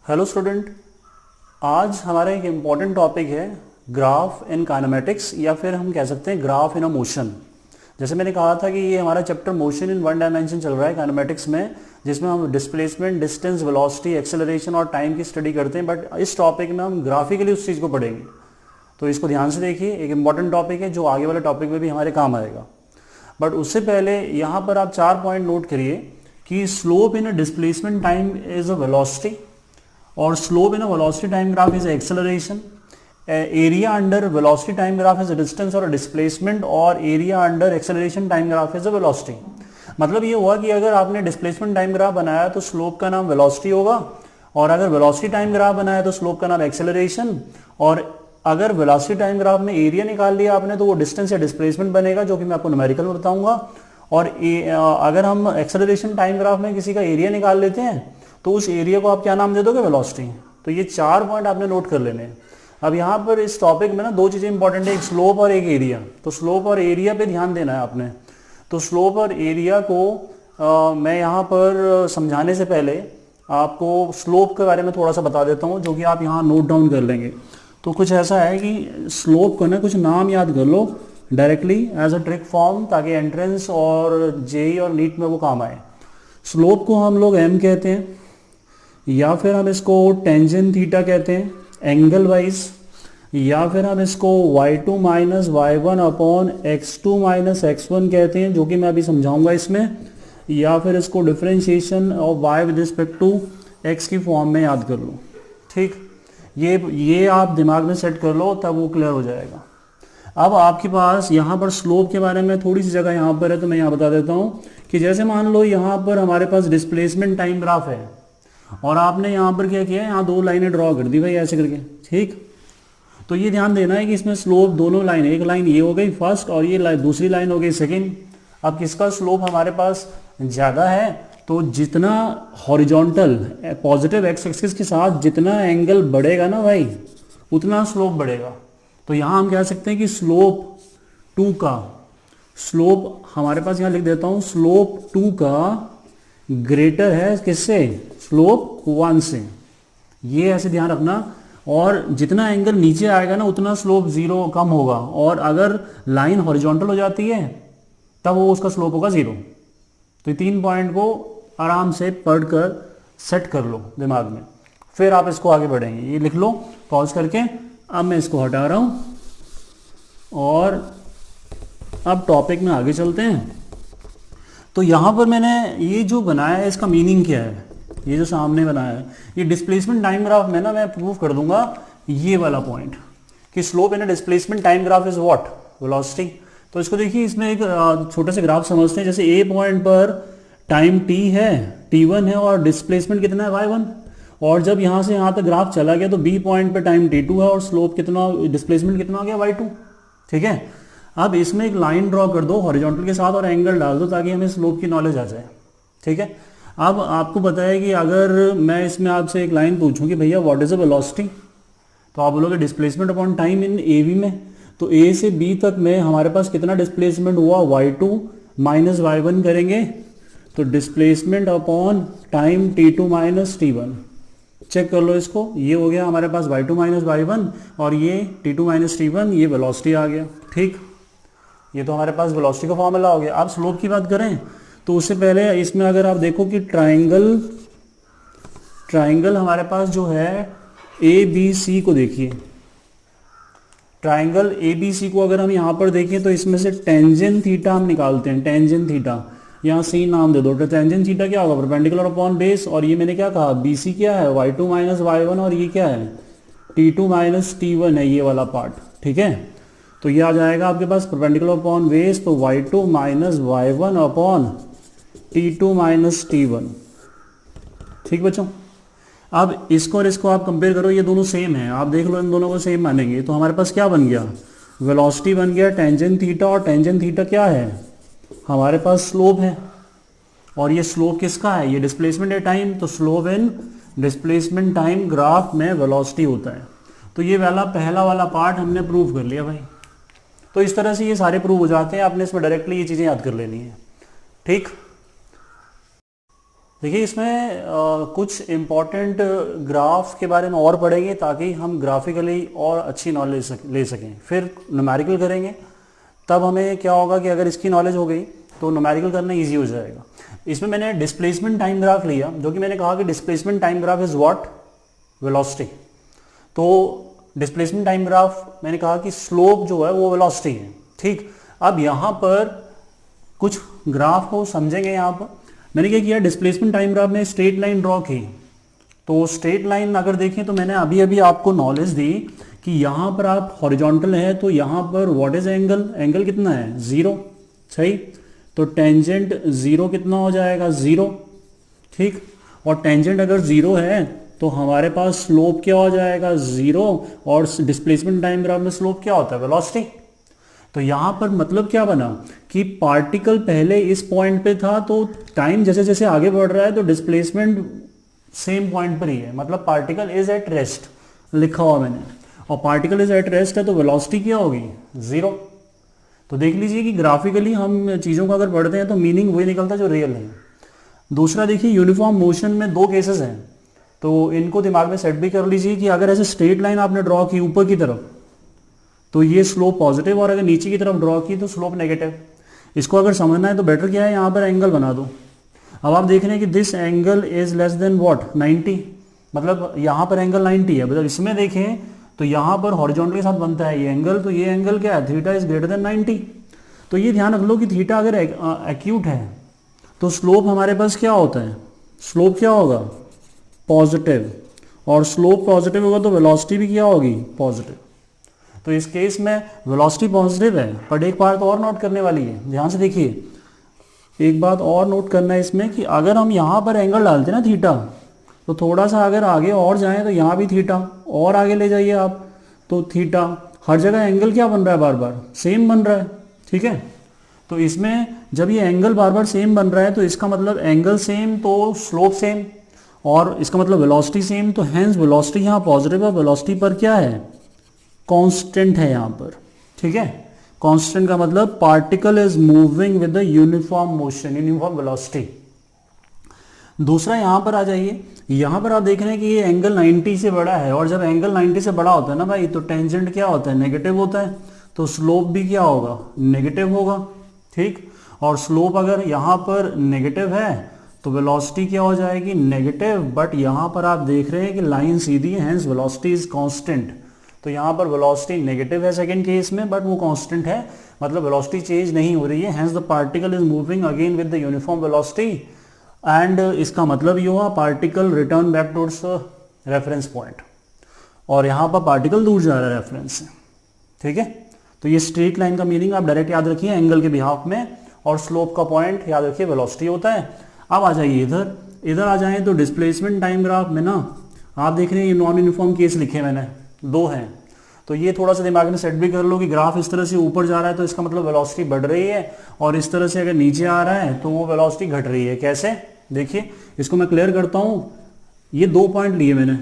Hello student, आज हमारा एक इम्पॉर्टेंट टॉपिक है ग्राफ इन काइनेमेटिक्स, या फिर हम कह सकते हैं ग्राफ इन अ मोशन। जैसे मैंने कहा था कि ये हमारा chapter motion in one dimension चल रहा है काइनेमेटिक्स में, जिसमें हम डिस्प्लेसमेंट, डिस्टेंस, वेलोसिटी, एक्सेलरेशन और टाइम की स्टडी करते हैं। बट इस टॉपिक में हम ग्राफिकली उस चीज़ को पढ़ेंगे, तो इसको ध्यान से देखिए। एक इम्पॉर्टेंट टॉपिक है जो आगे वाले टॉपिक में भी हमारे काम आएगा। बट उससे पहले यहाँ पर आप 4 पॉइंट नोट करिए कि slope in a displacement time is a velocity, और slope in a velocity time graph is acceleration. Area under velocity time graph is a distance और डिस्प्लेसमेंट, और area under acceleration time graph is a velocity. मतलब ये हुआ कि अगर आपने displacement time graph बनाया तो स्लोप का नाम वेलोसिटी होगा, और अगर वेलोसिटी टाइम ग्राफ बनाया तो स्लोप का नाम एक्सेलरेशन, और अगर वेलोसिटी टाइम ग्राफ में एरिया निकाल लिया आपने तो वो डिस्टेंस या डिस्प्लेसमेंट बनेगा, जो कि मैं आपको न्यूमेरिकल में बताऊंगा। और अगर हम एक्सेलरेशन टाइम ग्राफ में किसी का एरिया निकाल लेते हैं तो उस एरिया को आप क्या नाम दे दोगे? वेलोसिटी। तो ये 4 पॉइंट आपने नोट कर लेने हैं। अब यहाँ पर इस टॉपिक में ना 2 चीज़ें इंपॉर्टेंट है, एक स्लोप और एक एरिया। तो स्लोप और एरिया पे ध्यान देना है आपने। तो स्लोप और एरिया को मैं यहाँ पर समझाने से पहले आपको स्लोप के बारे में थोड़ा सा बता देता हूँ, जो कि आप यहाँ नोट डाउन कर लेंगे। तो कुछ ऐसा है कि स्लोप को ना कुछ नाम याद कर लो directly as a trick form, ताकि एंट्रेंस और जेई और नीट में वो काम आए। स्लोप को हम लोग एम कहते हैं, या फिर हम इसको टेंजेंट थीटा कहते हैं एंगल वाइज, या फिर हम इसको y2 minus y1 upon x2 minus x1 कहते हैं, जो कि मैं अभी समझाऊंगा इसमें, या फिर इसको differentiation of y with respect to x की फॉर्म में याद कर लो। ठीक, ये आप दिमाग में सेट कर लो, तब वो क्लियर हो जाएगा। अब आपके पास यहाँ पर स्लोप के बारे में थोड़ी सी जगह यहाँ पर है, तो मैं यहाँ बता देता हूँ कि जैसे मान लो यहाँ पर हमारे पास डिस्प्लेसमेंट टाइम ग्राफ है, और आपने यहाँ पर क्या किया, यहाँ 2 लाइनें ड्रॉ कर दी भाई ऐसे करके। ठीक, तो ये ध्यान देना है कि इसमें स्लोप दोनों लाइन, एक लाइन ये हो गई फर्स्ट और ये दूसरी लाइन हो गई सेकंड। अब किसका स्लोप हमारे पास ज़्यादा है? तो जितना हॉरिजॉन्टल पॉजिटिव एक्स एक्सिस के साथ जितना एंगल बढ़ेगा ना भाई, उतना स्लोप बढ़ेगा। तो यहाँ हम कह सकते हैं कि स्लोप 2 का, स्लोप हमारे पास यहाँ लिख देता हूँ, स्लोप 2 का ग्रेटर है किससे? स्लोप 1 से। ये ऐसे ध्यान रखना। और जितना एंगल नीचे आएगा ना उतना स्लोप 0 कम होगा, और अगर लाइन हॉरिजॉन्टल हो जाती है तब वो उसका स्लोप होगा 0। तो ये 3 पॉइंट को आराम से पढ़कर सेट कर लो दिमाग में, फिर आप इसको आगे बढ़ेंगे। ये लिख लो पॉज करके। अब मैं इसको हटा रहा हूँ और अब टॉपिक में आगे चलते हैं। तो यहाँ पर मैंने ये जो बनाया है इसका मीनिंग क्या है? ये जो सामने बनाया है ये डिस्प्लेसमेंट टाइम ग्राफ में ना मैं प्रूव कर दूंगा ये वाला पॉइंट कि slope in a displacement time graph is what? Velocity. तो इसको देखिए, इसमें एक छोटे से ग्राफ समझते हैं। जैसे ए पॉइंट पर टाइम टी है, t1 है, और डिस्प्लेसमेंट कितना है? y1। और जब यहाँ से यहाँ तक ग्राफ चला गया तो बी पॉइंट पर टाइम t2 है और स्लोप कितना, डिस्प्लेसमेंट कितना हो गया? y2। ठीक है, अब इसमें एक लाइन ड्रॉ कर दो हॉरिजॉन्टल के साथ और एंगल डाल दो ताकि हमें स्लोप की नॉलेज आ जाए। ठीक है, अब आपको पता है कि अगर मैं इसमें आपसे एक लाइन पूछूं कि भैया व्हाट इज अ वेलोसिटी, तो आप बोलोगे displacement upon time in A B में। तो ए से बी तक में हमारे पास कितना डिस्प्लेसमेंट हुआ? y2 माइनस y1 करेंगे, तो displacement upon time t2 minus t1। Check कर लो इसको, ये हो गया हमारे पास y2 माइनस y1, और ये t2 माइनस t1, ये वेलोसिटी आ गया। ठीक, ये तो हमारे पास वेलोसिटी का फॉर्मूला हो गया। अब स्लोप की बात करें तो उससे पहले इसमें अगर आप देखो कि ट्राइंगल हमारे पास जो है ए बी सी को देखिए, ट्राइंगल ए बी सी को अगर हम यहाँ पर देखें तो इसमें से टेंजेंट थीटा हम निकालते हैं। टेंजेंट थीटा यहाँ सी नाम दे दो। तो टेंजेंट थीटा क्या होगा? Perpendicular upon base. और ये मैंने क्या कहा? बी सी क्या है? y2 माइनस y1, और ये क्या है? t2 माइनस t1 है, ये वाला पार्ट। ठीक है, तो ये आ जाएगा आपके पास परपेंडिकुलर अपॉन बेस, तो y2 minus y1 upon t2 minus t1। ठीक बच्चों, अब इसको और इसको आप कंपेयर करो, ये दोनों सेम है, आप देख लो इन दोनों को सेम मानेंगे तो हमारे पास क्या बन गया? वेलोसिटी बन गया टेंजेंट थीटा, और टेंजेंट थीटा क्या है? हमारे पास स्लोप है, और ये स्लोप किसका है? ये डिस्प्लेसमेंट है टाइम। तो स्लोप इन डिस्प्लेसमेंट टाइम ग्राफ में वेलोसिटी होता है। तो ये वाला पहला वाला पार्ट हमने प्रूव कर लिया भाई। तो इस तरह से ये सारे प्रूव हो जाते हैं, आपने इसमें डायरेक्टली ये चीज़ें याद कर लेनी है। ठीक, देखिए इसमें कुछ इम्पॉर्टेंट ग्राफ के बारे में और पढ़ेंगे ताकि हम ग्राफिकली और अच्छी नॉलेज ले सकें। फिर न्यूमेरिकल करेंगे, तब हमें क्या होगा कि अगर इसकी नॉलेज हो गई तो न्यूमेरिकल करना इजी हो जाएगा। इसमें मैंने डिस्प्लेसमेंट टाइम ग्राफ लिया, जो कि मैंने कहा कि displacement time graph is what, velocity. तो डिस्प्लेसमेंट टाइम ग्राफ मैंने कहा कि स्लोप जो है वो वेलोसिटी है। ठीक, अब यहाँ पर कुछ ग्राफ को समझेंगे। यहाँ पर मैंने क्या किया, डिस्प्लेसमेंट टाइम ग्राफ में स्ट्रेट लाइन ड्रॉ की। तो स्ट्रेट लाइन अगर देखें तो मैंने अभी अभी आपको नॉलेज दी कि यहाँ पर आप हॉरिजॉन्टल है तो यहाँ पर व्हाट इज एंगल, एंगल कितना है 0, सही। तो टेंजेंट 0 कितना हो जाएगा 0, ठीक। और टेंजेंट अगर 0 है तो हमारे पास स्लोप क्या हो जाएगा 0, और डिस्प्लेसमेंट टाइम ग्राफ में स्लोप क्या होता है, वेलोसिटी। तो यहां पर मतलब क्या बना कि पार्टिकल पहले इस पॉइंट पे था, तो टाइम जैसे जैसे आगे बढ़ रहा है तो डिस्प्लेसमेंट सेम पॉइंट पर ही है, मतलब पार्टिकल इज एट रेस्ट लिखा हुआ मैंने, और पार्टिकल इज एट रेस्ट है तो वेलोसिटी क्या होगी 0। तो देख लीजिए कि ग्राफिकली हम चीज़ों को अगर पढ़ते हैं तो मीनिंग वही निकलता है जो रियल है। दूसरा देखिए, यूनिफॉर्म मोशन में दो केसेस हैं, तो इनको दिमाग में सेट भी कर लीजिए कि अगर ऐसे स्ट्रेट लाइन आपने ड्रॉ की ऊपर की तरफ तो ये स्लोप पॉजिटिव, और अगर नीचे की तरफ ड्रॉ की तो स्लोप नेगेटिव। इसको अगर समझना है तो बेटर क्या है, यहाँ पर एंगल बना दो। अब आप देख रहे हैं कि this angle is less than what 90, मतलब यहाँ पर एंगल 90 है। मतलब इसमें देखें तो यहाँ पर हॉरिजॉन्टल के साथ बनता है ये एंगल, तो ये एंगल क्या है, थीटा इज ग्रेटर देन 90। तो ये ध्यान रख लो कि थीटा अगर एक्यूट है तो स्लोप हमारे पास क्या होता है, स्लोप क्या होगा पॉजिटिव, और स्लोप पॉजिटिव होगा तो वेलोसिटी भी क्या होगी पॉजिटिव। तो इस केस में वेलोसिटी पॉजिटिव है। पर एक बात और नोट करने वाली है, ध्यान से देखिए, एक बात और नोट करना है इसमें कि अगर हम यहाँ पर एंगल डालते हैं ना थीटा, तो थोड़ा सा अगर आगे और जाएं तो यहाँ भी थीटा, और आगे ले जाइए आप तो थीटा, हर जगह एंगल क्या बन रहा है, बार बार सेम बन रहा है, ठीक है। तो इसमें जब ये एंगल बार बार सेम बन रहा है तो इसका मतलब एंगल सेम तो स्लोप सेम, और इसका मतलब वेलोसिटी सेम, तो हेंस वेलोसिटी यहाँ पॉजिटिव है, वेलोसिटी पर क्या है कांस्टेंट है यहाँ पर, ठीक है। कांस्टेंट का मतलब particle is moving with the uniform motion, uniform velocity. दूसरा यहाँ पर आ जाइए, यहाँ पर आप देख रहे हैं कि ये एंगल 90 से बड़ा है, और जब एंगल 90 से बड़ा होता है ना भाई, तो टेंजेंट क्या होता है नेगेटिव होता है, तो स्लोप भी क्या होगा नेगेटिव होगा, ठीक। और स्लोप अगर यहाँ पर नेगेटिव है तो वेलोसिटी क्या हो जाएगी नेगेटिव, बट यहाँ पर आप देख रहे हैं कि लाइन सीधी है, हेंस वेलोसिटी इज कांस्टेंट। तो यहाँ पर वेलोसिटी नेगेटिव है सेकंड केस में, बट वो कांस्टेंट है, मतलब वेलोसिटी चेंज नहीं हो रही है, hence the particle is moving again with the uniform velocity, and इसका मतलब ये हुआ particle return back towards reference point, और यहाँ पर पार्टिकल दूर जा रहा है रेफरेंस से, ठीक है। तो ये स्ट्रेट लाइन का मीनिंग आप डायरेक्ट याद रखिए एंगल के बिहाफ में, और स्लोप का पॉइंट याद रखिए वेलोसिटी होता है। अब आ जाइए इधर आ जाए तो डिस्प्लेसमेंट टाइम ग्राफ में ना आप देख रहे हैं ये नॉन यूनिफॉर्म केस लिखे मैंने, दो हैं, तो ये थोड़ा सा दिमाग में सेट भी कर लो कि ग्राफ इस तरह से ऊपर जा रहा है तो इसका मतलब वेलोसिटी बढ़ रही है, और इस तरह से अगर नीचे आ रहा है तो वो वेलोसिटी घट रही है। कैसे, देखिए इसको मैं क्लियर करता हूँ। ये 2 पॉइंट लिए मैंने,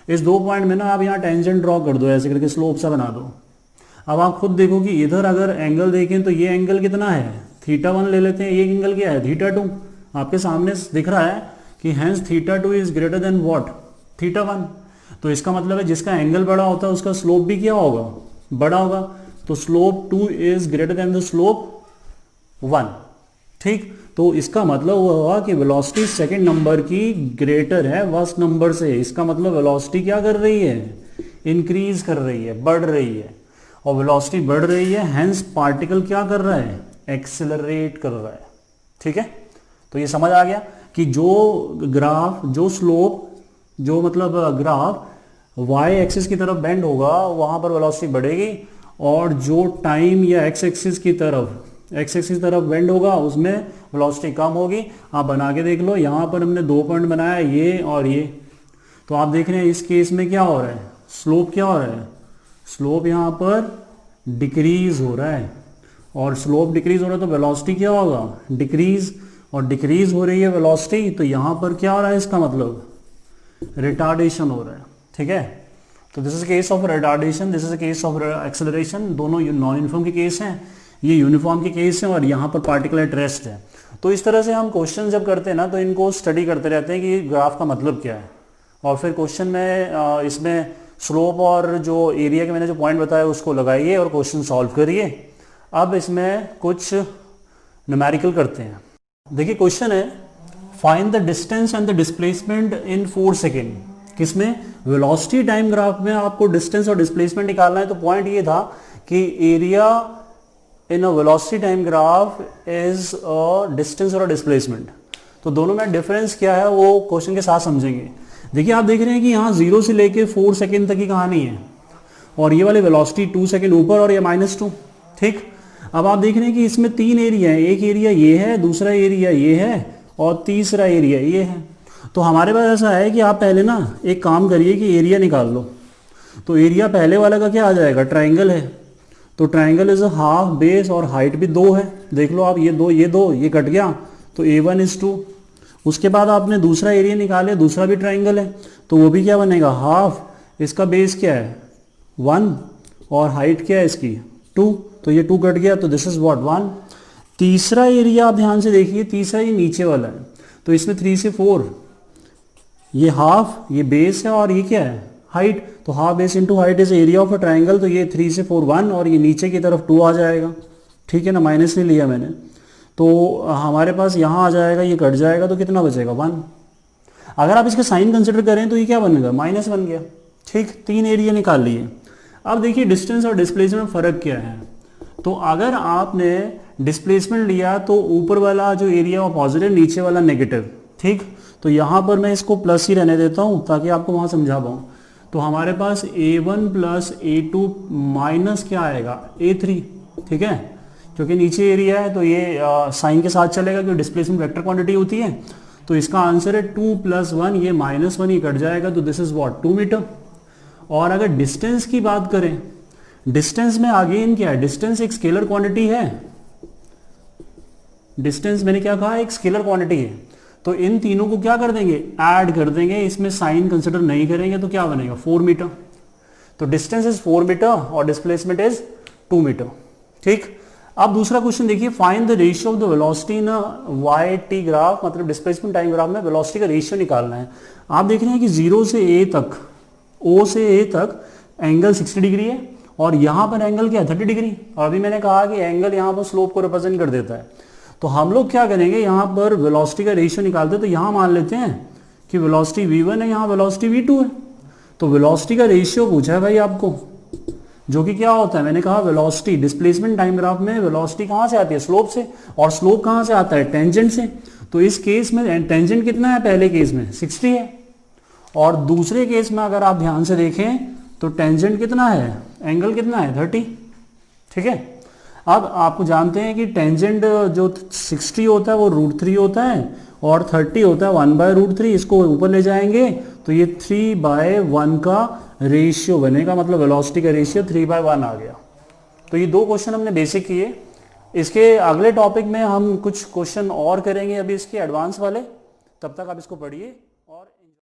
इस 2 पॉइंट में ना आप यहाँ टेंजेंट ड्रॉ कर दो, ऐसे करके स्लोप सा बना दो। अब आप खुद देखो कि इधर अगर एंगल देखें तो ये एंगल कितना है θ1 ले लेते हैं, ये एंगल क्या है θ2, आपके सामने दिख रहा है कि hence θ2 is greater than what θ1। तो इसका मतलब है जिसका एंगल बड़ा होता है उसका स्लोप भी क्या होगा बड़ा होगा, तो slope 2 is greater then the slope 1, ठीक। तो इसका मतलब हुआ कि वेलोसिटी सेकंड नंबर की ग्रेटर है फर्स्ट नंबर से, इसका मतलब वेलोसिटी क्या कर रही है इंक्रीज कर रही है, बढ़ रही है, और वेलोसिटी बढ़ रही है, हेंस पार्टिकल क्या कर रहा है एक्सेलरेट कर रहा है, ठीक है। तो ये समझ आ गया कि जो ग्राफ, जो स्लोप, जो मतलब ग्राफ y एक्सिस की तरफ बेंड होगा वहां पर वेलोसिटी बढ़ेगी, और जो टाइम या x एक्सिस की तरफ बेंड होगा उसमें वेलोसिटी कम होगी। आप बना के देख लो, यहाँ पर हमने 2 पॉइंट बनाया, ये और ये, तो आप देख रहे हैं इस केस में क्या हो रहा है, स्लोप क्या हो रहा है, स्लोप यहाँ पर डिक्रीज हो रहा है, और स्लोप डिक्रीज हो रहा है तो वेलोसिटी क्या होगा डिक्रीज, और डिक्रीज हो रही है वेलोसिटी, तो यहाँ पर क्या हो रहा है, इसका मतलब रिटार्डेशन हो रहा है, ठीक है। तो this is case of retardation, this is case of acceleration, दोनों नॉन यूनिफॉर्म के केस हैं, ये यूनिफॉर्म के केस हैं, और यहाँ पर पार्टिकल एट रेस्ट है। तो इस तरह से हम क्वेश्चन जब करते हैं ना तो इनको स्टडी करते रहते हैं कि ग्राफ का मतलब क्या है, और फिर क्वेश्चन में इसमें स्लोप और जो एरिया के मैंने जो पॉइंट बताया उसको लगाइए और क्वेश्चन सॉल्व करिए। अब इसमें कुछ न्यूमेरिकल करते हैं। देखिए क्वेश्चन है find the distance and the displacement in 4 second. किसमें? वेलोसिटी टाइम ग्राफ में आपको डिस्टेंस और डिस्प्लेसमेंट निकालना है। तो पॉइंट ये था कि area in a velocity time graph is a distance और डिस्प्लेसमेंट। तो दोनों में डिफरेंस क्या है वो क्वेश्चन के साथ समझेंगे। देखिए आप देख रहे हैं कि यहाँ 0 से लेके 4 सेकेंड तक की कहानी है, और ये वाली वेलोसिटी 2 सेकेंड ऊपर और ये -2। ठीक, अब आप देख रहे हैं कि इसमें 3 एरिया है। एक एरिया ये है, दूसरा एरिया ये है, और तीसरा एरिया ये है। तो हमारे पास ऐसा है कि आप पहले ना एक काम करिए कि एरिया निकाल लो। तो एरिया पहले वाला का क्या आ जाएगा? ट्राइंगल है, तो triangle is a half base और हाइट भी 2 है। देख लो आप, ये दो ये कट गया, तो A1 is 2। उसके बाद आपने दूसरा एरिया निकाले, दूसरा भी ट्राइंगल है, तो वो भी क्या बनेगा? हाफ। इसका बेस क्या है? 1, और हाइट क्या है इसकी? 2। तो ये 2 कट गया, तो दिस इज व्हाट? 1। तीसरा एरिया आप ध्यान से देखिए, तीसरा ये नीचे वाला है, तो इसमें 3 से 4, ये हाफ, ये बेस है, और ये क्या है? हाइट। तो half base into height is area of a triangle. तो ये 3 से 4 1, और ये नीचे की तरफ 2 आ जाएगा। ठीक है ना, माइनस नहीं लिया मैंने। तो हमारे पास यहाँ आ जाएगा, ये कट जाएगा, तो कितना बचेगा? 1। अगर आप इसका साइन कंसिडर करें तो ये क्या बनेगा? माइनस बन गया। ठीक, 3 एरिया निकाल लिए। अब देखिए डिस्टेंस और डिस्प्लेसमेंट में फ़र्क क्या है। तो अगर आपने डिस्प्लेसमेंट लिया तो ऊपर वाला जो एरिया वो पॉजिटिव, नीचे वाला नेगेटिव। ठीक, तो यहाँ पर मैं इसको प्लस ही रहने देता हूँ ताकि आपको वहाँ समझा पाऊँ। तो हमारे पास A1 प्लस A2 माइनस क्या आएगा? A3। ठीक है, क्योंकि नीचे एरिया है तो ये साइन के साथ चलेगा, क्योंकि डिस्प्लेसमेंट वेक्टर क्वांटिटी होती है। तो इसका आंसर है 2 + 1, ये -1 ही कट जाएगा, तो दिस इज व्हाट? 2 मीटर। और अगर डिस्टेंस की बात करें, डिस्टेंस में अगेन क्या है? डिस्टेंस एक स्केलर क्वांटिटी है। डिस्टेंस मैंने क्या कहा? एक स्केलर क्वांटिटी है। तो इन तीनों को क्या कर देंगे? ऐड कर देंगे। इसमें साइन कंसिडर नहीं करेंगे तो क्या बनेगा? 4 मीटर। तो डिस्टेंस इज 4 मीटर और डिस्प्लेसमेंट इज 2 मीटर। ठीक, अब दूसरा क्वेश्चन देखिए, find the ratio of the velocity in Y T graph, मतलब डिस्प्लेसमेंट टाइम ग्राफ में वेलोसिटी का रेशियो निकालना है। आप देख रहे हैं कि 0 से A तक, O से A तक एंगल 60 डिग्री है, और यहाँ पर एंगल क्या है? 30 डिग्री। और अभी मैंने कहा कि एंगल यहाँ पर स्लोप को रिप्रेजेंट कर देता है। तो हम लोग क्या करेंगे, यहाँ पर वेलोसिटी का रेशियो निकालते हैं। तो यहाँ मान लेते हैं कि वेलोसिटी V1 है, यहाँ वेलोसिटी V2 है। तो वेलोसिटी का रेशियो पूछा है भाई आपको, जो कि क्या होता है? मैंने कहा वेलोसिटी डिस्प्लेसमेंट टाइम ग्राफ में वेलोसिटी कहाँ से आती है? स्लोप से। और स्लोप कहाँ से आता है? टेंजेंट से। तो इस केस में टेंजेंट कितना है? पहले केस में 60 है, और दूसरे केस में अगर आप ध्यान से देखें तो टेंजेंट कितना है? एंगल कितना है? 30। ठीक है, अब आपको जानते हैं कि टेंजेंट जो 60 होता है वो √3 होता है, और 30 होता है 1/√3। इसको ऊपर ले जाएंगे तो ये 3/1 का रेशियो बनेगा, मतलब वेलोसिटी का रेशियो 3/1 आ गया। तो ये 2 क्वेश्चन हमने बेसिक किए। इसके अगले टॉपिक में हम कुछ क्वेश्चन और करेंगे, अभी इसके एडवांस वाले। तब तक आप इसको पढ़िए।